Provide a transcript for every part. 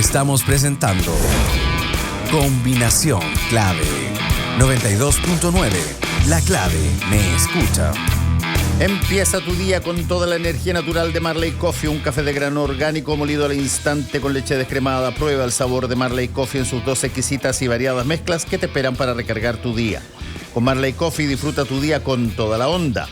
Estamos presentando Combinación Clave 92.9. La clave me escucha. Empieza tu día con toda la energía natural de Marley Coffee, un café de grano orgánico molido al instante con leche descremada. Prueba el sabor de Marley Coffee en sus 2 exquisitas y variadas mezclas que te esperan para recargar tu día. Con Marley Coffee disfruta tu día con toda la onda.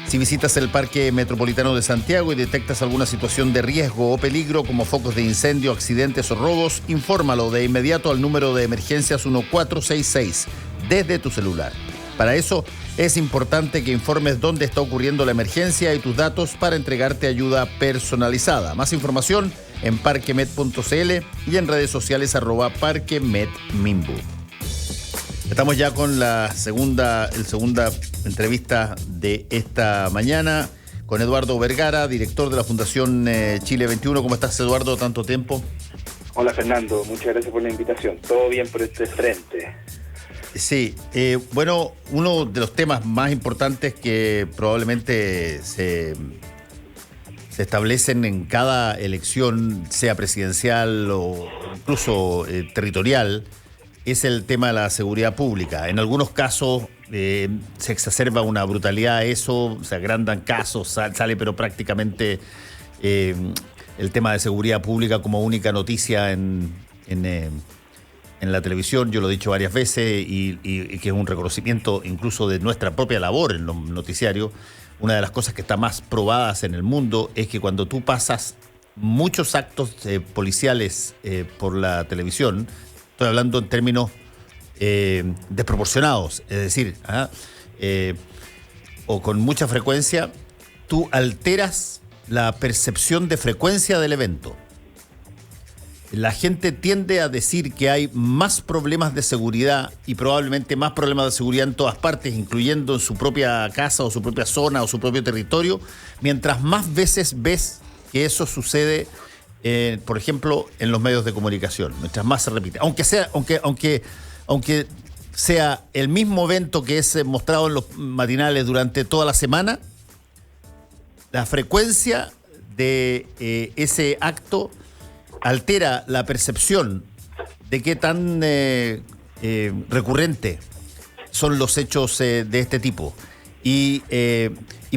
Si visitas el Parque Metropolitano de Santiago y detectas alguna situación de riesgo o peligro como focos de incendio, accidentes o robos, infórmalo de inmediato al número de emergencias 1466 desde tu celular. Para eso es importante que informes dónde está ocurriendo la emergencia y tus datos para entregarte ayuda personalizada. Más información en parquemed.cl y en redes sociales @parquemedmimbu. Estamos ya con la segunda entrevista de esta mañana con Eduardo Vergara, director de la Fundación Chile 21. ¿Cómo estás, Eduardo? ¿Tanto tiempo? Hola, Fernando. Muchas gracias por la invitación. Todo bien por este frente. Sí, bueno, uno de los temas más importantes que probablemente se establecen en cada elección, sea presidencial o incluso territorial, es el tema de la seguridad pública. En algunos casos se exacerba una brutalidad a eso, se agrandan casos, sale pero prácticamente el tema de seguridad pública como única noticia en la televisión. Yo lo he dicho varias veces y que es un reconocimiento incluso de nuestra propia labor en los noticiarios. Una de las cosas que está más probadas en el mundo es que cuando tú pasas muchos actos policiales por la televisión, estoy hablando en términos desproporcionados, es decir, o con mucha frecuencia, tú alteras la percepción de frecuencia del evento. La gente tiende a decir que hay más problemas de seguridad y probablemente más problemas de seguridad en todas partes, incluyendo en su propia casa o su propia zona o su propio territorio, mientras más veces ves que eso sucede, por ejemplo, en los medios de comunicación, mientras más se repite. Aunque sea el mismo evento que es mostrado en los matinales durante toda la semana, la frecuencia de ese acto altera la percepción de qué tan recurrente son los hechos de este tipo. Y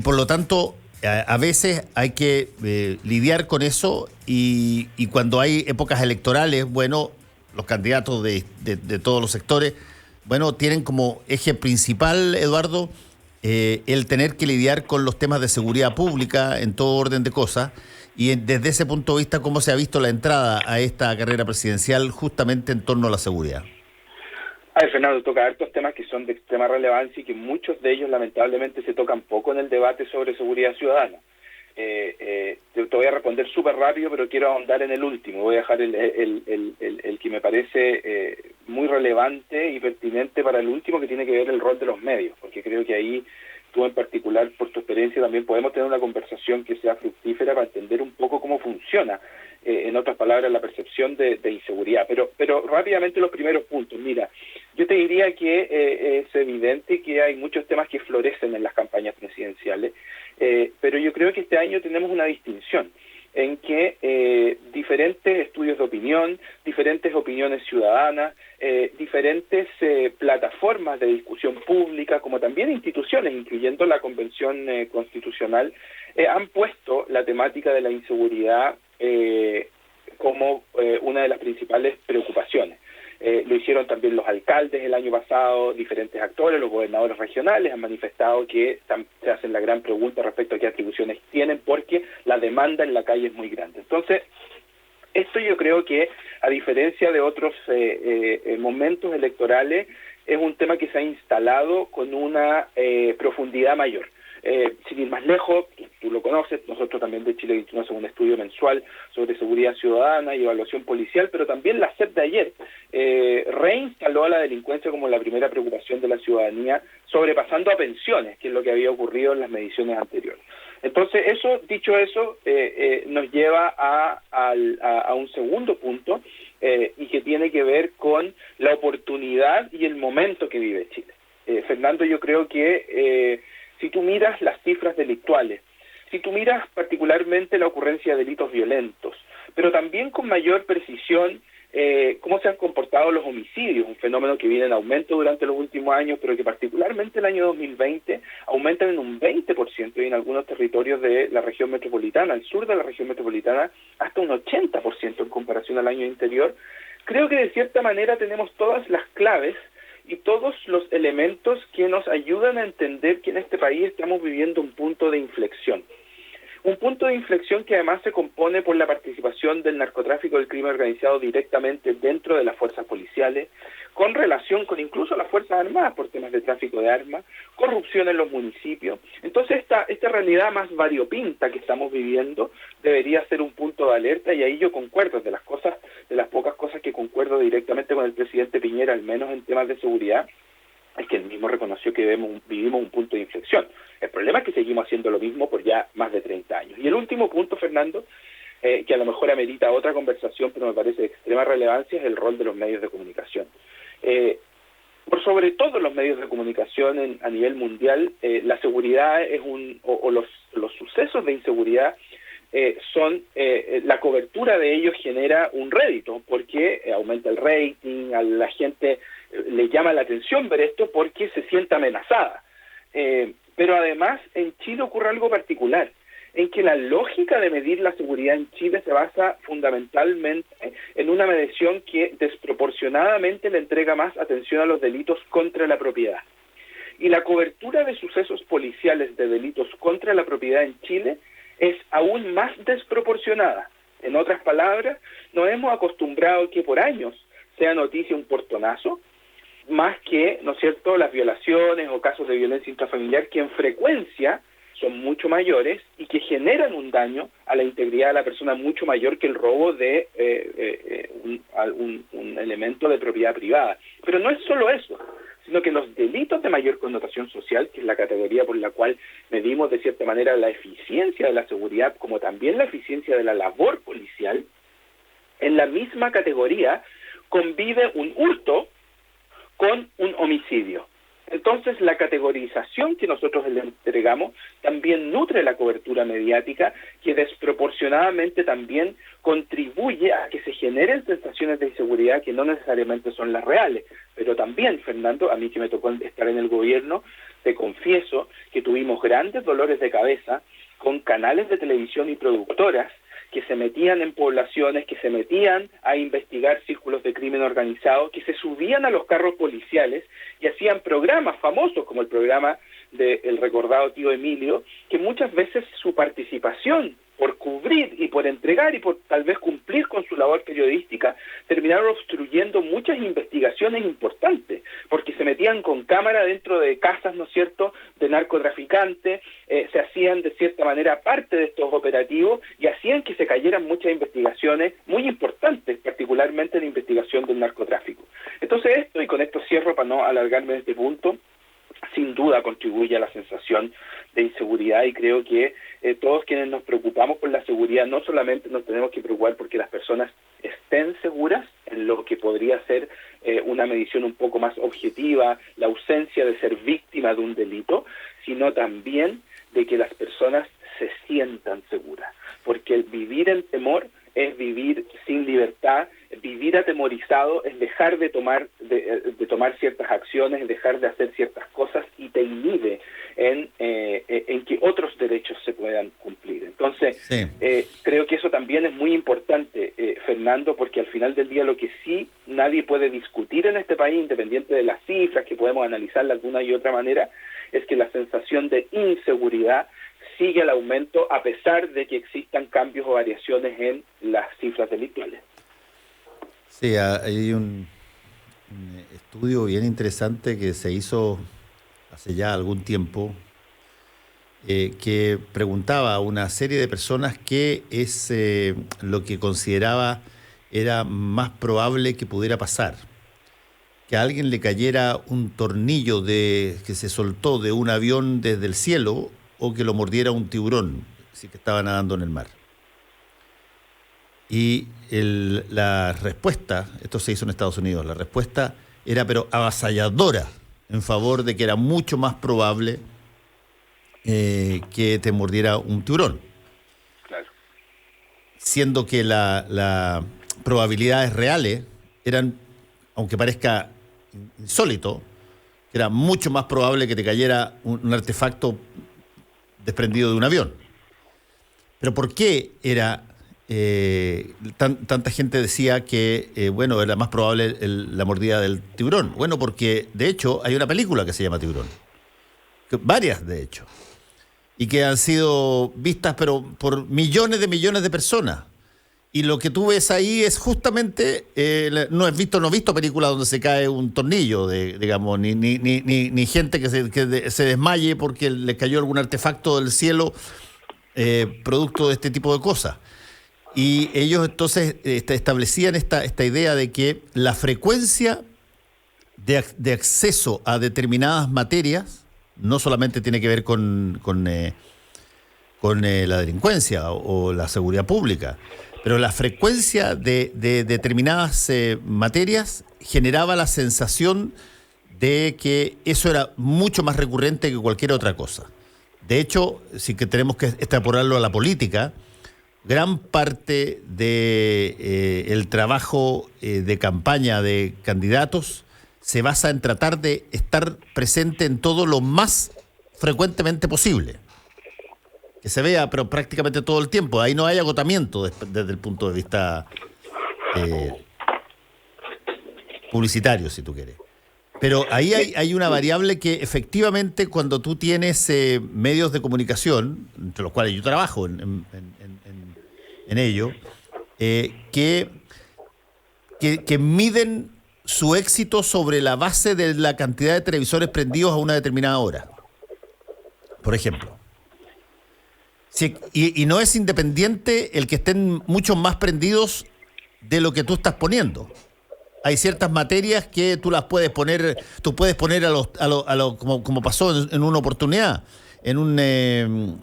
por lo tanto, a veces hay que lidiar con eso y cuando hay épocas electorales, bueno, los candidatos de todos los sectores, bueno, tienen como eje principal, Eduardo, el tener que lidiar con los temas de seguridad pública en todo orden de cosas. Y desde ese punto de vista, ¿cómo se ha visto la entrada a esta carrera presidencial justamente en torno a la seguridad? A ver, Fernando, toca hartos temas que son de extrema relevancia y que muchos de ellos lamentablemente se tocan poco en el debate sobre seguridad ciudadana. Te voy a responder súper rápido, pero quiero ahondar en el último. Voy a dejar el que me parece muy relevante y pertinente para el último, que tiene que ver el rol de los medios, porque creo que ahí tú en particular, por tu experiencia, también podemos tener una conversación que sea fructífera para entender un poco cómo funciona, en otras palabras, la percepción de inseguridad. Pero rápidamente los primeros puntos. Mira, yo te diría que es evidente que hay muchos temas que florecen en las campañas presidenciales, pero yo creo que este año tenemos una distinción en que diferentes estudios de opinión, diferentes opiniones ciudadanas, diferentes plataformas de discusión pública, como también instituciones, incluyendo la Convención Constitucional, han puesto la temática de la inseguridad como una de las principales preocupaciones. Lo hicieron también los alcaldes el año pasado, diferentes actores, los gobernadores regionales han manifestado que se hacen la gran pregunta respecto a qué atribuciones tienen, porque la demanda en la calle es muy grande. Entonces, esto yo creo que, a diferencia de otros momentos electorales, es un tema que se ha instalado con una profundidad mayor. Sin ir más lejos, tú lo conoces, nosotros también de Chile 21 hacemos un estudio mensual sobre seguridad ciudadana y evaluación policial, pero también la CEP de ayer reinstaló a la delincuencia como la primera preocupación de la ciudadanía, sobrepasando a pensiones, que es lo que había ocurrido en las mediciones anteriores. Entonces, dicho eso, nos lleva a un segundo punto, y que tiene que ver con la oportunidad y el momento que vive Chile. Fernando, yo creo que si tú miras las cifras delictuales, si tú miras particularmente la ocurrencia de delitos violentos, pero también con mayor precisión cómo se han comportado los homicidios, un fenómeno que viene en aumento durante los últimos años, pero que particularmente el año 2020 aumentan en un 20% y en algunos territorios de la región metropolitana, al sur de la región metropolitana, hasta un 80% en comparación al año anterior. Creo que de cierta manera tenemos todas las claves y todos los elementos que nos ayudan a entender que en este país estamos viviendo un punto de inflexión. Un punto de inflexión que además se compone por la participación del narcotráfico y del crimen organizado directamente dentro de las fuerzas policiales, con relación con incluso las Fuerzas Armadas por temas de tráfico de armas, corrupción en los municipios. Entonces esta realidad más variopinta que estamos viviendo debería ser un punto de alerta, y ahí yo concuerdo, de las pocas cosas que concuerdo directamente con el presidente Piñera, al menos en temas de seguridad, es que él mismo reconoció que vivimos un punto de inflexión. El problema es que seguimos haciendo lo mismo por ya más de 30 años. Y el último punto, Fernando, que a lo mejor amerita otra conversación, pero me parece de extrema relevancia, es el rol de los medios de comunicación. Por sobre todo los medios de comunicación a nivel mundial, la seguridad es los sucesos de inseguridad la cobertura de ellos genera un rédito, porque aumenta el rating, a la gente le llama la atención ver esto porque se siente amenazada. Pero además en Chile ocurre algo particular, en que la lógica de medir la seguridad en Chile se basa fundamentalmente en una medición que desproporcionadamente le entrega más atención a los delitos contra la propiedad. Y la cobertura de sucesos policiales de delitos contra la propiedad en Chile es aún más desproporcionada. En otras palabras, nos hemos acostumbrado que por años sea noticia un portonazo, más que, ¿no es cierto?, las violaciones o casos de violencia intrafamiliar, que en frecuencia son mucho mayores y que generan un daño a la integridad de la persona mucho mayor que el robo de un elemento de propiedad privada. Pero no es solo eso, sino que los delitos de mayor connotación social, que es la categoría por la cual medimos de cierta manera la eficiencia de la seguridad, como también la eficiencia de la labor policial, en la misma categoría convive un hurto con un homicidio. Entonces, la categorización que nosotros le entregamos también nutre la cobertura mediática, que desproporcionadamente también contribuye a que se generen sensaciones de inseguridad que no necesariamente son las reales. Pero también, Fernando, a mí que me tocó estar en el gobierno, te confieso que tuvimos grandes dolores de cabeza con canales de televisión y productoras que se metían en poblaciones, que se metían a investigar círculos de crimen organizado, que se subían a los carros policiales y hacían programas famosos, como el programa del recordado tío Emilio, que muchas veces su participación por cubrir y por entregar y por tal vez cumplir con su labor periodística, terminaron obstruyendo muchas investigaciones importantes, porque se metían con cámara dentro de casas, ¿no es cierto?, de narcotraficantes, se hacían de cierta manera parte de estos operativos y hacían que se cayeran muchas investigaciones muy importantes, particularmente la investigación del narcotráfico. Entonces esto, y con esto cierro para no alargarme en este punto, sin duda contribuye a la sensación de inseguridad, y creo que todos quienes nos preocupamos por la seguridad no solamente nos tenemos que preocupar porque las personas estén seguras, en lo que podría ser una medición un poco más objetiva, la ausencia de ser víctima de un delito, sino también de que las personas se sientan seguras, porque el vivir en temor es vivir sin libertad, vivir atemorizado es dejar de tomar ciertas acciones, es dejar de hacer ciertas cosas y te inhibe en que otros derechos se puedan cumplir. Entonces, sí, creo que eso también es muy importante, Fernando, porque al final del día lo que sí nadie puede discutir en este país, independiente de las cifras, que podemos analizarlas de una y otra manera, es que la sensación de inseguridad sigue el aumento a pesar de que existan cambios o variaciones en las cifras delictuales. Sí, hay un estudio bien interesante que se hizo hace ya algún tiempo, que preguntaba a una serie de personas qué es lo que consideraba era más probable que pudiera pasar. Que a alguien le cayera un tornillo que se soltó de un avión desde el cielo, o que lo mordiera un tiburón, si que estaba nadando en el mar. Y la respuesta, esto se hizo en Estados Unidos, la respuesta era pero avasalladora, en favor de que era mucho más probable que te mordiera un tiburón. Claro. siendo que las probabilidades reales eran, aunque parezca insólito, era mucho más probable que te cayera un artefacto desprendido de un avión. Pero ¿por qué era tanta gente decía que era más probable la mordida del tiburón? Bueno, porque de hecho hay una película que se llama Tiburón, varias de hecho, y que han sido vistas pero por millones de personas. Y lo que tú ves ahí es justamente, no he visto películas donde se cae un tornillo, digamos, ni gente que se desmaye porque le cayó algún artefacto del cielo producto de este tipo de cosas. Y ellos entonces establecían esta idea de que la frecuencia de acceso a determinadas materias no solamente tiene que ver con la delincuencia o la seguridad pública, pero la frecuencia de determinadas materias generaba la sensación de que eso era mucho más recurrente que cualquier otra cosa. De hecho, sí que tenemos que extrapolarlo a la política, gran parte del trabajo de campaña de candidatos se basa en tratar de estar presente en todo lo más frecuentemente posible. Que se vea, pero prácticamente todo el tiempo. Ahí no hay agotamiento desde el punto de vista publicitario, si tú quieres. Pero ahí hay una variable que efectivamente cuando tú tienes medios de comunicación, entre los cuales yo trabajo en ello, que miden su éxito sobre la base de la cantidad de televisores prendidos a una determinada hora. Por ejemplo. Sí, y no es independiente el que estén muchos más prendidos de lo que tú estás poniendo. Hay ciertas materias que tú las puedes poner, como pasó en una oportunidad, creo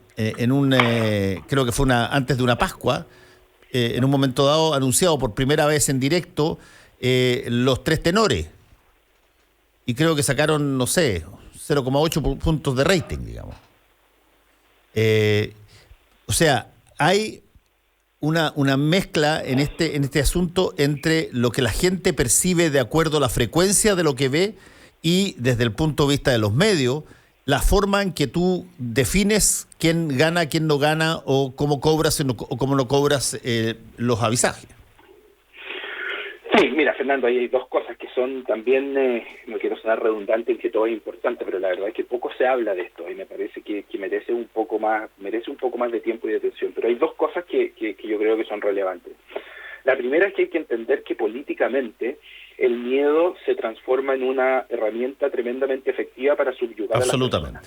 que fue antes de una Pascua, en un momento dado anunciado por primera vez en directo los tres tenores. Y creo que sacaron, 0,8 puntos de rating, digamos. O sea, hay una mezcla en este asunto entre lo que la gente percibe de acuerdo a la frecuencia de lo que ve y desde el punto de vista de los medios, la forma en que tú defines quién gana, quién no gana o cómo cobras o cómo no cobras los avisajes. Sí, mira, Fernando, ahí hay dos cosas que son también, no quiero sonar redundante en que todo es importante, pero la verdad es que poco se habla de esto y me parece que merece un poco más de tiempo y de atención. Pero hay dos cosas que yo creo que son relevantes. La primera es que hay que entender que políticamente el miedo se transforma en una herramienta tremendamente efectiva para subyugar a las personas.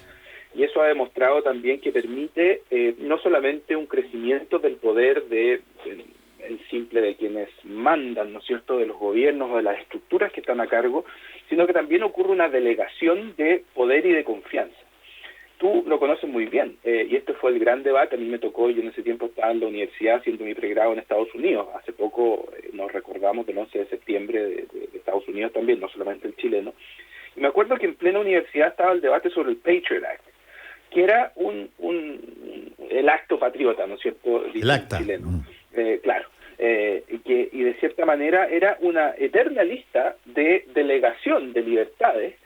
Y eso ha demostrado también que permite no solamente un crecimiento del poder el simple de quienes mandan, ¿no es cierto?, de los gobiernos o de las estructuras que están a cargo, sino que también ocurre una delegación de poder y de confianza. Tú lo conoces muy bien, y este fue el gran debate. A mí me tocó, yo en ese tiempo estaba en la universidad haciendo mi pregrado en Estados Unidos. Hace poco nos recordamos del 11 de septiembre de Estados Unidos también, no solamente el chileno. Y me acuerdo que en plena universidad estaba el debate sobre el Patriot Act, que era el acto patriota, ¿no es cierto?, el acta. Chileno. Claro. Y de cierta manera era una eterna lista de delegación de libertades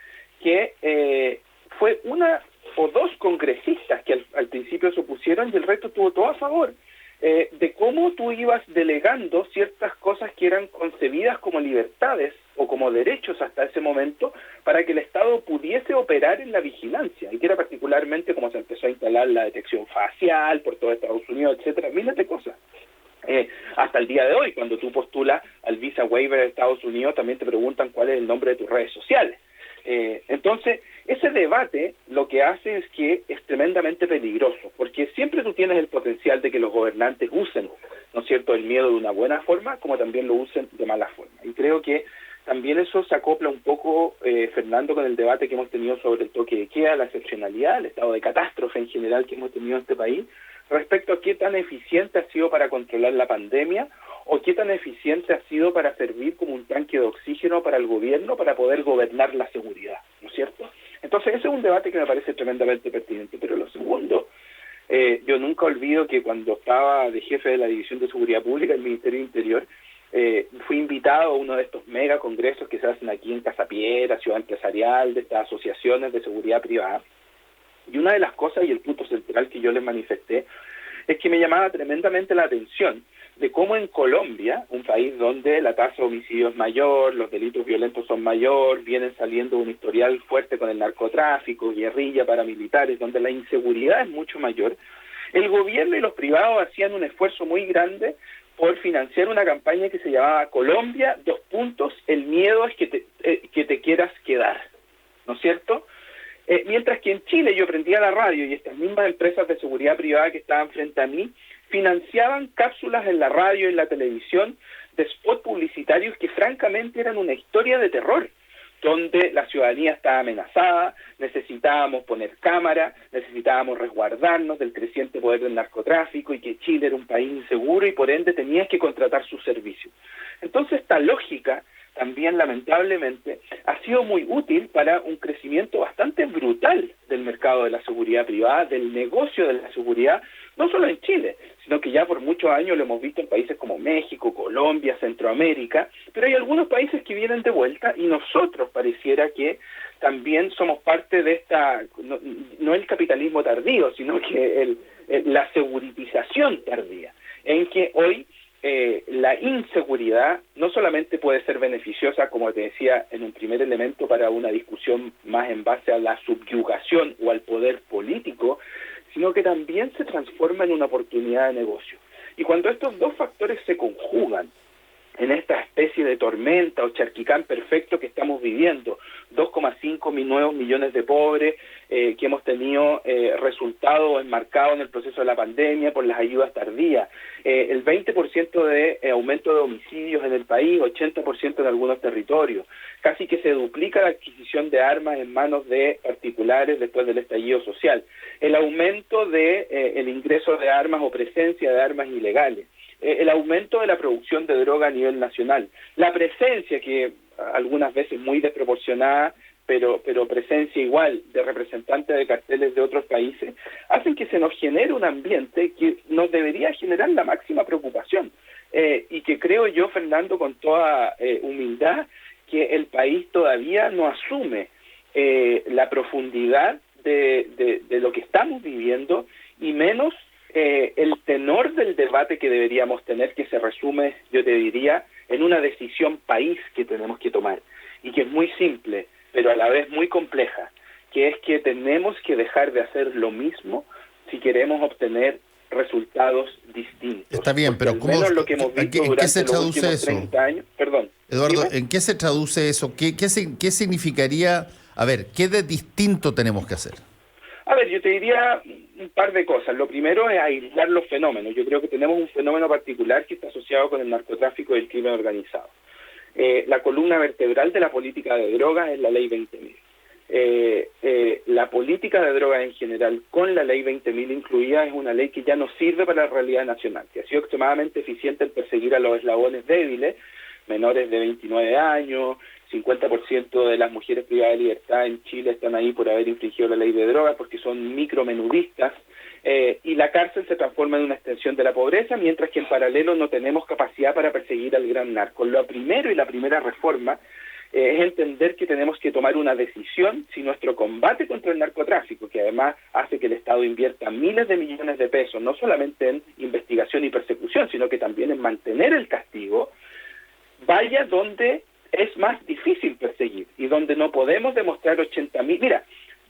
que fue una o dos congresistas que al principio se opusieron y el resto estuvo todo a favor de cómo tú ibas delegando ciertas cosas que eran concebidas como libertades o como derechos hasta ese momento para que el Estado pudiese operar en la vigilancia, y que era particularmente como se empezó a instalar la detección facial por todo Estados Unidos, etcétera, miles de cosas. Hasta el día de hoy, cuando tú postulas al visa waiver de Estados Unidos, también te preguntan cuál es el nombre de tus redes sociales. Entonces, ese debate lo que hace es que es tremendamente peligroso, porque siempre tú tienes el potencial de que los gobernantes usen, ¿no es cierto?, el miedo de una buena forma, como también lo usen de mala forma. Y creo que también eso se acopla un poco, Fernando, con el debate que hemos tenido sobre el toque de queda, la excepcionalidad, el estado de catástrofe en general que hemos tenido en este país, respecto a qué tan eficiente ha sido para controlar la pandemia o qué tan eficiente ha sido para servir como un tanque de oxígeno para el gobierno para poder gobernar la seguridad, ¿no es cierto? Entonces ese es un debate que me parece tremendamente pertinente. Pero lo segundo Yo nunca olvido que cuando estaba de jefe de la División de Seguridad Pública del Ministerio del Interior, fui invitado a uno de estos mega congresos que se hacen aquí en Casa Piedra, Ciudad Empresarial, de estas asociaciones de seguridad privada. Y una de las cosas y el punto central que yo les manifesté es que me llamaba tremendamente la atención de cómo en Colombia, un país donde la tasa de homicidio es mayor, los delitos violentos son mayor, vienen saliendo un historial fuerte con el narcotráfico, guerrilla, paramilitares, donde la inseguridad es mucho mayor, el gobierno y los privados hacían un esfuerzo muy grande por financiar una campaña que se llamaba Colombia, el miedo es que te quieras quedar, ¿no es cierto? Mientras que en Chile yo prendía la radio y estas mismas empresas de seguridad privada que estaban frente a mí financiaban cápsulas en la radio y en la televisión de spot publicitarios que francamente eran una historia de terror, donde la ciudadanía estaba amenazada, necesitábamos poner cámara, necesitábamos resguardarnos del creciente poder del narcotráfico y que Chile era un país inseguro y por ende tenías que contratar sus servicios. Entonces esta lógica también lamentablemente ha sido muy útil para un crecimiento bastante brutal del mercado de la seguridad privada, del negocio de la seguridad, no solo en Chile, sino que ya por muchos años lo hemos visto en países como México, Colombia, Centroamérica, pero hay algunos países que vienen de vuelta y nosotros pareciera que también somos parte de esta, no el capitalismo tardío, sino que la seguritización tardía, en que hoy la inseguridad no solamente puede ser beneficiosa, como te decía en un primer elemento, para una discusión más en base a la subyugación o al poder político, sino que también se transforma en una oportunidad de negocio. Y cuando estos dos factores se conjugan en esta especie de tormenta o charquicán perfecto que estamos viviendo, 2,5 nuevos millones de pobres, que hemos tenido resultados enmarcados en el proceso de la pandemia por las ayudas tardías, el 20% de aumento de homicidios en el país, 80% en algunos territorios, casi que se duplica la adquisición de armas en manos de particulares después del estallido social, el aumento de el ingreso de armas o presencia de armas ilegales, el aumento de la producción de droga a nivel nacional, la presencia que algunas veces muy desproporcionada, pero presencia igual de representantes de carteles de otros países, hacen que se nos genere un ambiente que nos debería generar la máxima preocupación y que creo yo, Fernando, con toda humildad, que el país todavía no asume la profundidad de lo que estamos viviendo y menos el tenor del debate que deberíamos tener, que se resume, yo te diría, en una decisión país que tenemos que tomar y que es muy simple, pero a la vez muy compleja, que es que tenemos que dejar de hacer lo mismo si queremos obtener resultados distintos. Está bien, pero ¿en qué se traduce eso? 30 años, perdón. Eduardo, ¿dime? ¿En qué se traduce eso? ¿Qué significaría? A ver, ¿qué de distinto tenemos que hacer? A ver, yo te diría un par de cosas. Lo primero es aislar los fenómenos. Yo creo que tenemos un fenómeno particular que está asociado con el narcotráfico y el crimen organizado. La columna vertebral de la política de drogas es la Ley 20.000. La política de drogas en general, con la Ley 20.000 incluida, es una ley que ya no sirve para la realidad nacional, que ha sido extremadamente eficiente en perseguir a los eslabones débiles, menores de 29 años, 50% de las mujeres privadas de libertad en Chile están ahí por haber infringido la ley de drogas porque son micromenudistas, y la cárcel se transforma en una extensión de la pobreza, mientras que en paralelo no tenemos capacidad para perseguir al gran narco. Lo primero y la primera reforma es entender que tenemos que tomar una decisión si nuestro combate contra el narcotráfico, que además hace que el Estado invierta miles de millones de pesos, no solamente en investigación y persecución, sino que también en mantener el castigo, vaya donde es más difícil perseguir y donde no podemos demostrar 80.000. Mira,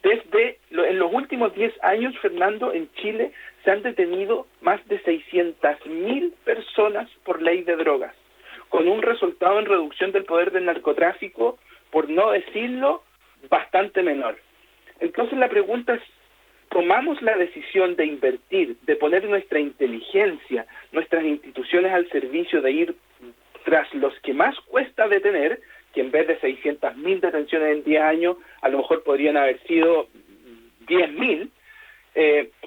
en los últimos 10 años, Fernando, en Chile se han detenido más de 600.000 personas por ley de drogas, con un resultado en reducción del poder del narcotráfico, por no decirlo, bastante menor. Entonces la pregunta es, ¿tomamos la decisión de invertir, de poner nuestra inteligencia, nuestras instituciones al servicio de ir tras los que más cuesta detener, que en vez de 600.000 detenciones en 10 años, a lo mejor podrían haber sido 10.000,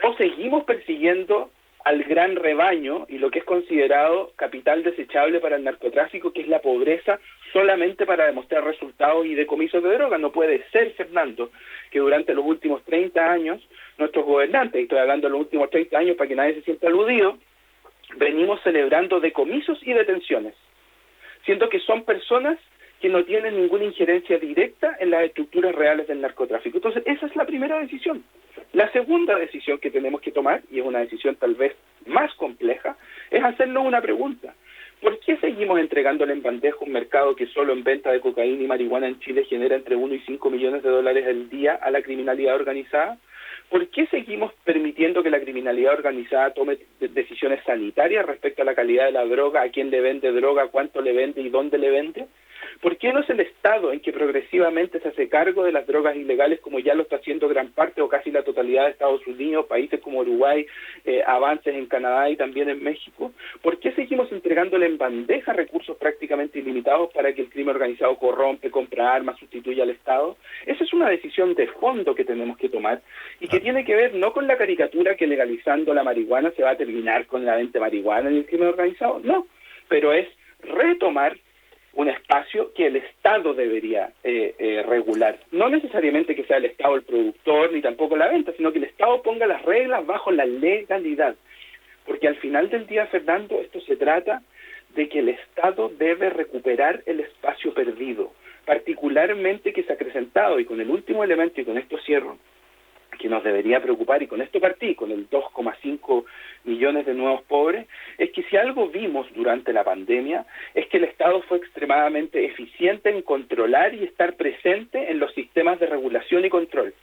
o seguimos persiguiendo al gran rebaño y lo que es considerado capital desechable para el narcotráfico, que es la pobreza, solamente para demostrar resultados y decomisos de droga? No puede ser, Fernando, que durante los últimos 30 años nuestros gobernantes, y estoy hablando de los últimos 30 años para que nadie se sienta aludido, venimos celebrando decomisos y detenciones, siendo que son personas que no tienen ninguna injerencia directa en las estructuras reales del narcotráfico. Entonces, esa es la primera decisión. La segunda decisión que tenemos que tomar, y es una decisión tal vez más compleja, es hacernos una pregunta. ¿Por qué seguimos entregándole en bandeja un mercado que solo en venta de cocaína y marihuana en Chile genera entre 1 y 5 millones de dólares al día a la criminalidad organizada? ¿Por qué seguimos permitiendo que la criminalidad organizada tome decisiones sanitarias respecto a la calidad de la droga, a quién le vende droga, cuánto le vende y dónde le vende? ¿Por qué no es el Estado en que progresivamente se hace cargo de las drogas ilegales como ya lo está haciendo gran parte o casi la totalidad de Estados Unidos, países como Uruguay, avances en Canadá y también en México? ¿Por qué seguimos entregándole en bandeja recursos prácticamente ilimitados para que el crimen organizado corrompe, compra armas, sustituya al Estado? Esa es una decisión de fondo que tenemos que tomar y que tiene que ver no con la caricatura que legalizando la marihuana se va a terminar con la venta de marihuana en el crimen organizado, no, pero es retomar un espacio que el Estado debería regular. No necesariamente que sea el Estado el productor, ni tampoco la venta, sino que el Estado ponga las reglas bajo la legalidad. Porque al final del día, Fernando, esto se trata de que el Estado debe recuperar el espacio perdido, particularmente que se ha acrecentado, y con el último elemento, y con esto cierro, que nos debería preocupar, y con esto partí, con el 2,5 millones de nuevos pobres, es que si algo vimos durante la pandemia, es que el Estado fue extremadamente eficiente en controlar y estar presente en los sistemas de regulación y control,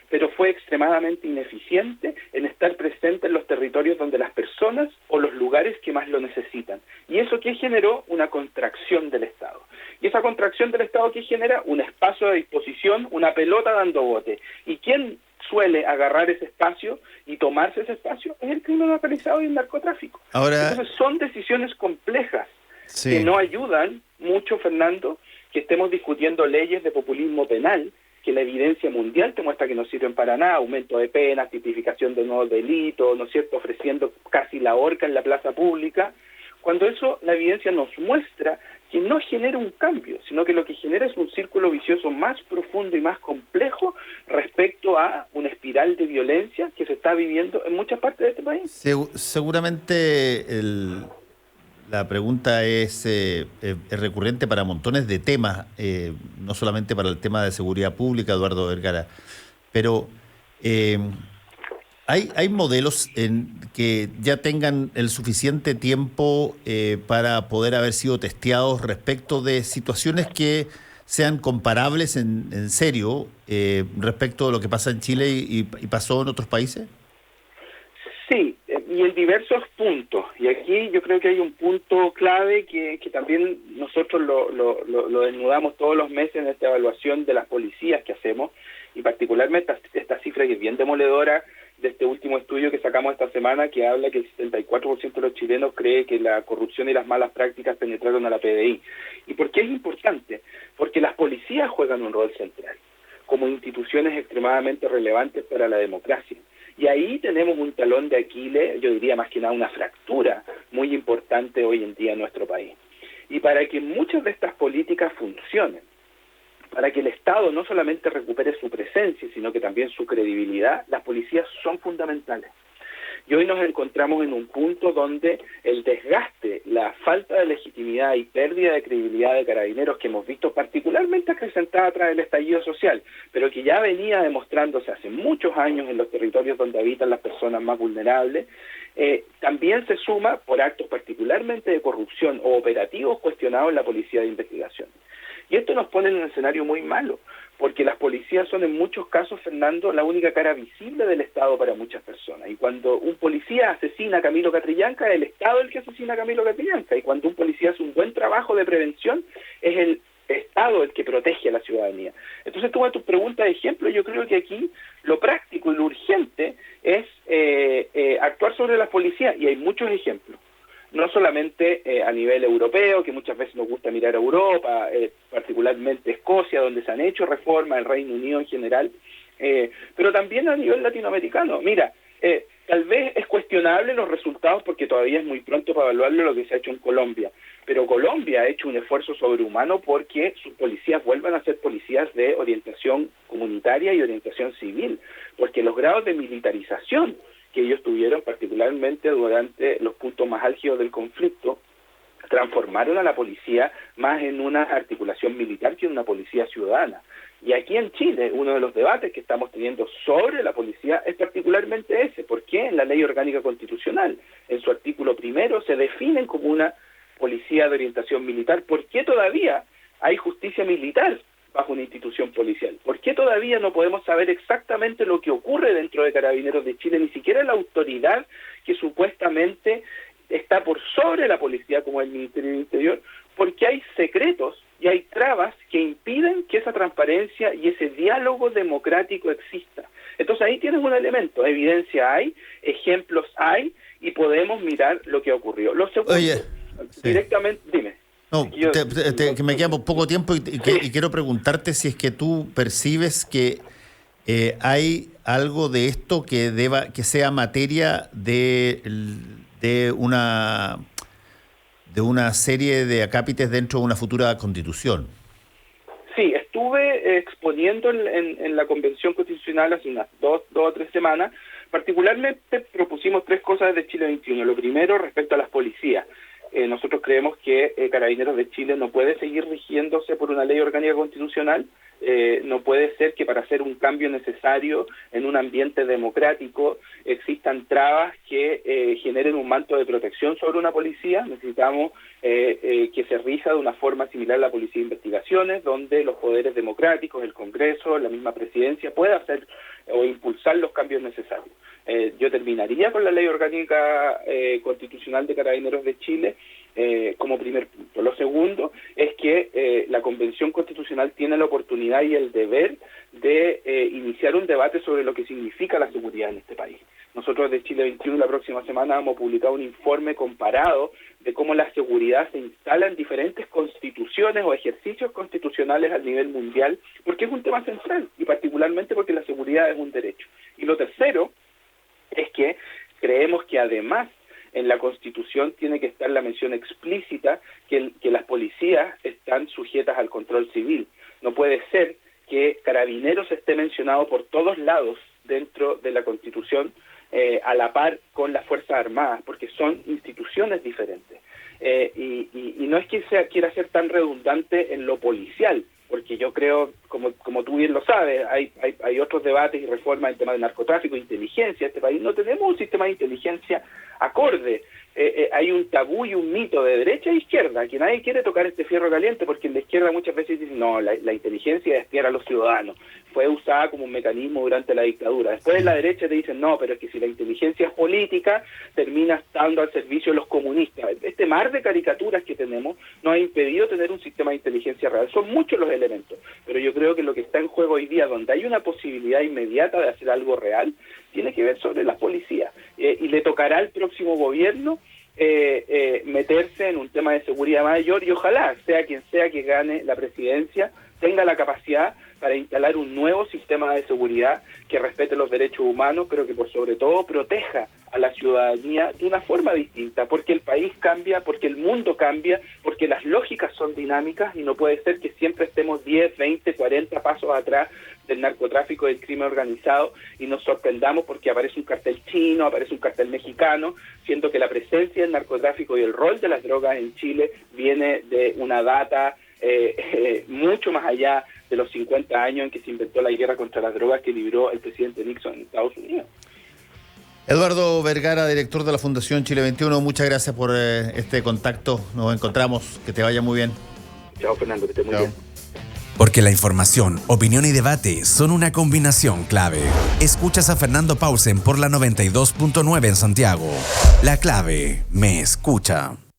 pero fue extremadamente ineficiente en estar presente en los territorios donde las personas o los lugares que más lo necesitan. ¿Y eso qué generó? Una contracción del Estado. Y esa contracción del Estado, ¿qué genera? Un espacio de disposición, una pelota dando bote. ¿Y quién suele agarrar ese espacio y tomarse ese espacio? Es el crimen organizado y el narcotráfico. Ahora, entonces son decisiones complejas sí, que no ayudan mucho, Fernando, que estemos discutiendo leyes de populismo penal, que la evidencia mundial te muestra que no sirven para nada, aumento de penas, tipificación de nuevos delitos, ¿no es cierto?, ofreciendo casi la horca en la plaza pública, cuando eso la evidencia nos muestra que no genera un cambio, sino que lo que genera es un círculo vicioso más profundo y más complejo respecto a una espiral de violencia que se está viviendo en muchas partes de este país. seguramente la pregunta es recurrente para montones de temas, no solamente para el tema de seguridad pública, Eduardo Vergara, pero ¿hay modelos que ya tengan el suficiente tiempo para poder haber sido testeados respecto de situaciones que sean comparables en serio respecto de lo que pasa en Chile y pasó en otros países? Sí, y en diversos puntos. Y aquí yo creo que hay un punto clave que también nosotros lo desnudamos todos los meses en esta evaluación de las policías que hacemos, y particularmente esta cifra que es bien demoledora de este último estudio que sacamos esta semana, que habla que el 74% de los chilenos cree que la corrupción y las malas prácticas penetraron a la PDI. ¿Y por qué es importante? Porque las policías juegan un rol central como instituciones extremadamente relevantes para la democracia. Y ahí tenemos un talón de Aquiles, yo diría más que nada una fractura muy importante hoy en día en nuestro país. Y para que muchas de estas políticas funcionen, para que el Estado no solamente recupere su presencia, sino que también su credibilidad, las policías son fundamentales. Y hoy nos encontramos en un punto donde el desgaste, la falta de legitimidad y pérdida de credibilidad de Carabineros, que hemos visto particularmente acrecentada tras el estallido social, pero que ya venía demostrándose hace muchos años en los territorios donde habitan las personas más vulnerables, también se suma por actos particularmente de corrupción o operativos cuestionados en la policía de investigación. Y esto nos pone en un escenario muy malo, porque las policías son en muchos casos, Fernando, la única cara visible del Estado para muchas personas. Y cuando un policía asesina a Camilo Catrillanca, es el Estado el que asesina a Camilo Catrillanca. Y cuando un policía hace un buen trabajo de prevención, es el Estado el que protege a la ciudadanía. Entonces, tú a tus preguntas de ejemplo, yo creo que aquí lo práctico y lo urgente es actuar sobre las policías, y hay muchos ejemplos. No solamente a nivel europeo, que muchas veces nos gusta mirar a Europa, particularmente Escocia, donde se han hecho reformas, el Reino Unido en general, pero también a nivel latinoamericano. Mira, Tal vez es cuestionable los resultados porque todavía es muy pronto para evaluarlo lo que se ha hecho en Colombia, pero Colombia ha hecho un esfuerzo sobrehumano porque sus policías vuelvan a ser policías de orientación comunitaria y orientación civil, porque los grados de militarización que ellos tuvieron, particularmente durante los puntos más álgidos del conflicto, transformaron a la policía más en una articulación militar que en una policía ciudadana. Y aquí en Chile, uno de los debates que estamos teniendo sobre la policía es particularmente ese. ¿Por qué en la Ley Orgánica Constitucional, en su artículo 1, se definen como una policía de orientación militar? ¿Por qué todavía hay justicia militar bajo una institución policial? ¿Por qué todavía no podemos saber exactamente lo que ocurre dentro de Carabineros de Chile? Ni siquiera la autoridad que supuestamente está por sobre la policía, como el Ministerio del Interior, porque hay secretos y hay trabas que impiden que esa transparencia y ese diálogo democrático exista. Entonces ahí tienes un elemento, evidencia hay, ejemplos hay, y podemos mirar lo que ocurrió. Lo segundo, directamente, dime. No, que me queda poco tiempo y quiero preguntarte si es que tú percibes que hay algo de esto que sea materia de una serie de acápites dentro de una futura constitución. Sí, estuve exponiendo en la Convención Constitucional hace unas 2 o 3 semanas. Particularmente propusimos 3 cosas de Chile 21. Lo primero, respecto a las policías. Nosotros creemos que Carabineros de Chile no puede seguir rigiéndose por una ley orgánica constitucional. No puede ser que para hacer un cambio necesario en un ambiente democrático existan trabas que generen un manto de protección sobre una policía. Necesitamos que se rija de una forma similar a la Policía de Investigaciones, donde los poderes democráticos, el Congreso, la misma Presidencia, pueda hacer o impulsar los cambios necesarios. Yo terminaría con la Ley Orgánica Constitucional de Carabineros de Chile como primer punto. Lo segundo es que la Convención Constitucional tiene la oportunidad y el deber de iniciar un debate sobre lo que significa la seguridad en este país. Nosotros de Chile 21 la próxima semana vamos a publicar un informe comparado de cómo la seguridad se instala en diferentes constituciones o ejercicios constitucionales a nivel mundial, porque es un tema central y particularmente porque la seguridad es un derecho. Y lo tercero es que creemos que además en la Constitución tiene que estar la mención explícita que las policías están sujetas al control civil. No puede ser que Carabineros esté mencionado por todos lados dentro de la Constitución a la par con las Fuerzas Armadas, porque son instituciones diferentes. Y no es que quiera ser tan redundante en lo policial, porque yo creo, como tú bien lo sabes, hay otros debates y reformas en temas de narcotráfico e inteligencia. En este país no tenemos un sistema de inteligencia acorde. Hay un tabú y un mito de derecha e izquierda, que nadie quiere tocar este fierro caliente, porque en la izquierda muchas veces dicen, no, la inteligencia es espiar a los ciudadanos. Fue usada como un mecanismo durante la dictadura. Después en la derecha te dicen, no, pero es que si la inteligencia es política, termina estando al servicio de los comunistas. Este mar de caricaturas que tenemos nos ha impedido tener un sistema de inteligencia real. Son muchos los elementos, pero yo creo que lo que está en juego hoy día, donde hay una posibilidad inmediata de hacer algo real, tiene que ver sobre las policías. Y le tocará al próximo gobierno meterse en un tema de seguridad mayor, y ojalá sea quien sea que gane la presidencia tenga la capacidad para instalar un nuevo sistema de seguridad que respete los derechos humanos, pero que por sobre todo proteja a la ciudadanía de una forma distinta, porque el país cambia, porque el mundo cambia, porque las lógicas son dinámicas y no puede ser que siempre estemos 10, 20, 40 pasos atrás del narcotráfico y del crimen organizado y nos sorprendamos porque aparece un cartel chino, aparece un cartel mexicano, siendo que la presencia del narcotráfico y el rol de las drogas en Chile viene de una data mucho más allá de los 50 años en que se inventó la guerra contra las drogas que libró el presidente Nixon en Estados Unidos. Eduardo Vergara, director de la Fundación Chile 21, muchas gracias por este contacto. Nos encontramos. Que te vaya muy bien. Chao, Fernando, que estés muy bien. Porque la información, opinión y debate son una combinación clave. Escuchas a Fernando Pausen por la 92.9 en Santiago. La clave me escucha.